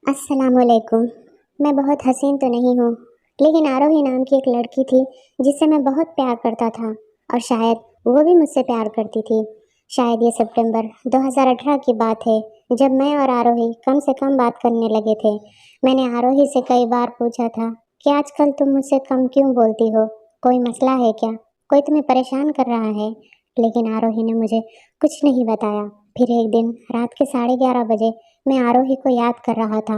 अस्सलामुअलैकुम। मैं बहुत हसीन तो नहीं हूँ, लेकिन आरोही नाम की एक लड़की थी जिससे मैं बहुत प्यार करता था और शायद वो भी मुझसे प्यार करती थी। शायद ये सितंबर 2018 की बात है, जब मैं और आरोही कम से कम बात करने लगे थे। मैंने आरोही से कई बार पूछा था कि आजकल तुम मुझसे कम क्यों बोलती हो, कोई मसला है क्या, कोई तुम्हें परेशान कर रहा है। लेकिन आरोही ने मुझे कुछ नहीं बताया। फिर एक दिन रात के 11:30 बजे मैं आरोही को याद कर रहा था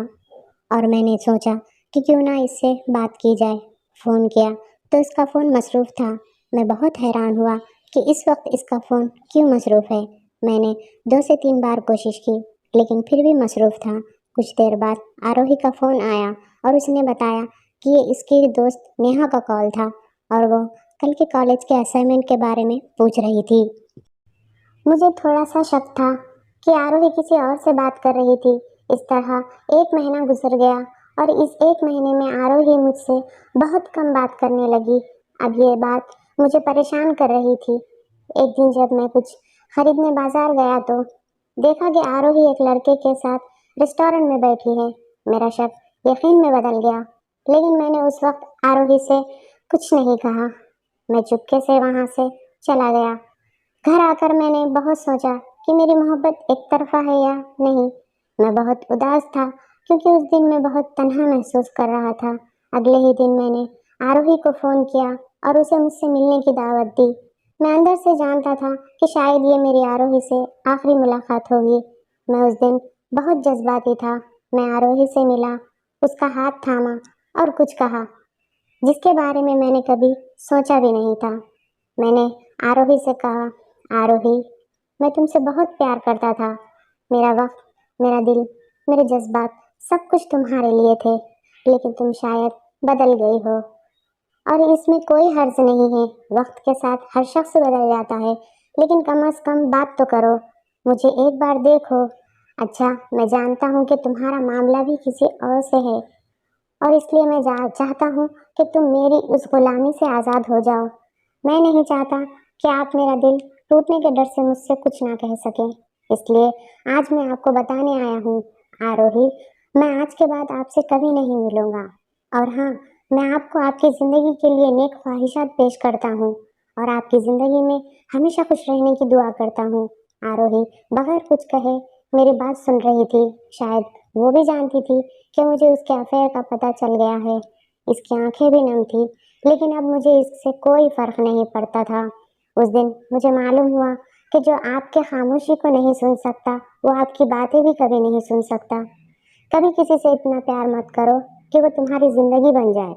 और मैंने सोचा कि क्यों ना इससे बात की जाए। फ़ोन किया तो इसका फ़ोन मसरूफ़ था। मैं बहुत हैरान हुआ कि इस वक्त इसका फ़ोन क्यों मसरूफ़ है। मैंने 2 से 3 बार कोशिश की, लेकिन फिर भी मसरूफ़ था। कुछ देर बाद आरोही का फ़ोन आया और उसने बताया कि ये इसकी दोस्त नेहा का कॉल था और वो कल के कॉलेज के असाइनमेंट के बारे में पूछ रही थी। मुझे थोड़ा सा शक था कि आरोही किसी और से बात कर रही थी। इस तरह 1 महीना गुजर गया और इस 1 महीने में आरोही मुझसे बहुत कम बात करने लगी। अब ये बात मुझे परेशान कर रही थी। एक दिन जब मैं कुछ खरीदने बाजार गया तो देखा कि आरोही एक लड़के के साथ रेस्टोरेंट में बैठी है। मेरा शक यकीन में बदल गया, लेकिन मैंने उस वक्त आरोही से कुछ नहीं कहा। मैं चुपके से वहाँ से चला गया। घर आकर मैंने बहुत सोचा कि मेरी मोहब्बत एक तरफा है या नहीं। मैं बहुत उदास था क्योंकि उस दिन मैं बहुत तन्हा महसूस कर रहा था। अगले ही दिन मैंने आरोही को फ़ोन किया और उसे मुझसे मिलने की दावत दी। मैं अंदर से जानता था कि शायद ये मेरी आरोही से आखिरी मुलाकात होगी। मैं उस दिन बहुत जज्बाती था। मैं आरोही से मिला, उसका हाथ थामा और कुछ कहा जिसके बारे में मैंने कभी सोचा भी नहीं था। मैंने आरोही से कहा, आरोही, मैं तुमसे बहुत प्यार करता था। मेरा वक्त, मेरा दिल, मेरे जज्बात सब कुछ तुम्हारे लिए थे, लेकिन तुम शायद बदल गई हो और इसमें कोई हर्ज नहीं है। वक्त के साथ हर शख्स बदल जाता है, लेकिन कम से कम बात तो करो, मुझे एक बार देखो। अच्छा, मैं जानता हूँ कि तुम्हारा मामला भी किसी और से है और इसलिए मैं चाहता हूँ कि तुम मेरी उस गुलामी से आज़ाद हो जाओ। मैं नहीं चाहता कि आप मेरा दिल टूटने के डर से मुझसे कुछ ना कह सकें। इसलिए आज मैं आपको बताने आया हूँ, आरोही, मैं आज के बाद आपसे कभी नहीं मिलूंगा। और हाँ, मैं आपको आपकी ज़िंदगी के लिए नेक ख्वाहिशात पेश करता हूँ और आपकी ज़िंदगी में हमेशा खुश रहने की दुआ करता हूँ। आरोही बगैर कुछ कहे मेरी बात सुन रही थी। शायद वो भी जानती थी कि मुझे उसके अफेयर का पता चल गया है। इसकी आंखें भी नम थी, लेकिन अब मुझे इससे कोई फर्क नहीं पड़ता था। उस दिन मुझे मालूम हुआ कि जो आपके खामोशी को नहीं सुन सकता, वो आपकी बातें भी कभी नहीं सुन सकता। कभी किसी से इतना प्यार मत करो कि वो तुम्हारी जिंदगी बन जाए।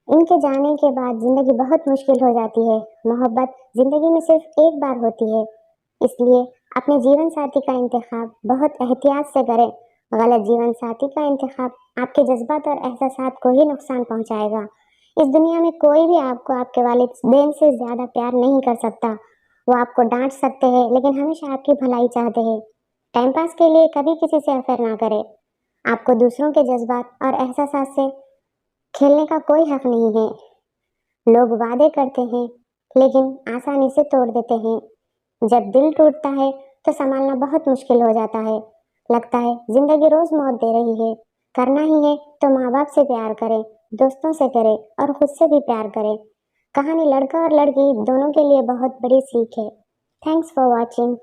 इनके जाने के बाद जिंदगी बहुत मुश्किल हो जाती है। मोहब्बत जिंदगी में सिर्फ एक बार होती है, इसलिए अपने जीवन साथी का इंतखाब बहुत एहतियात से करें। गलत जीवन साथी का इंतखाब आपके जज्बात और एहसासात को ही नुकसान पहुंचाएगा। इस दुनिया में कोई भी आपको आपके वालिदैन से ज्यादा प्यार नहीं कर सकता। वो आपको डांट सकते हैं, लेकिन हमेशा आपकी भलाई चाहते हैं। टाइम पास के लिए कभी किसी से अफेयर ना करें। आपको दूसरों के जज्बात और एहसासात से खेलने का कोई हक नहीं है। लोग वादे करते हैं, लेकिन आसानी से तोड़ देते हैं। जब दिल टूटता है तो संभालना बहुत मुश्किल हो जाता है। लगता है जिंदगी रोज मौत दे रही है। करना ही है तो माँ बाप से प्यार करें, दोस्तों से करें और खुद से भी प्यार करें। कहानी लड़का और लड़की दोनों के लिए बहुत बड़ी सीख है। Thanks for watching.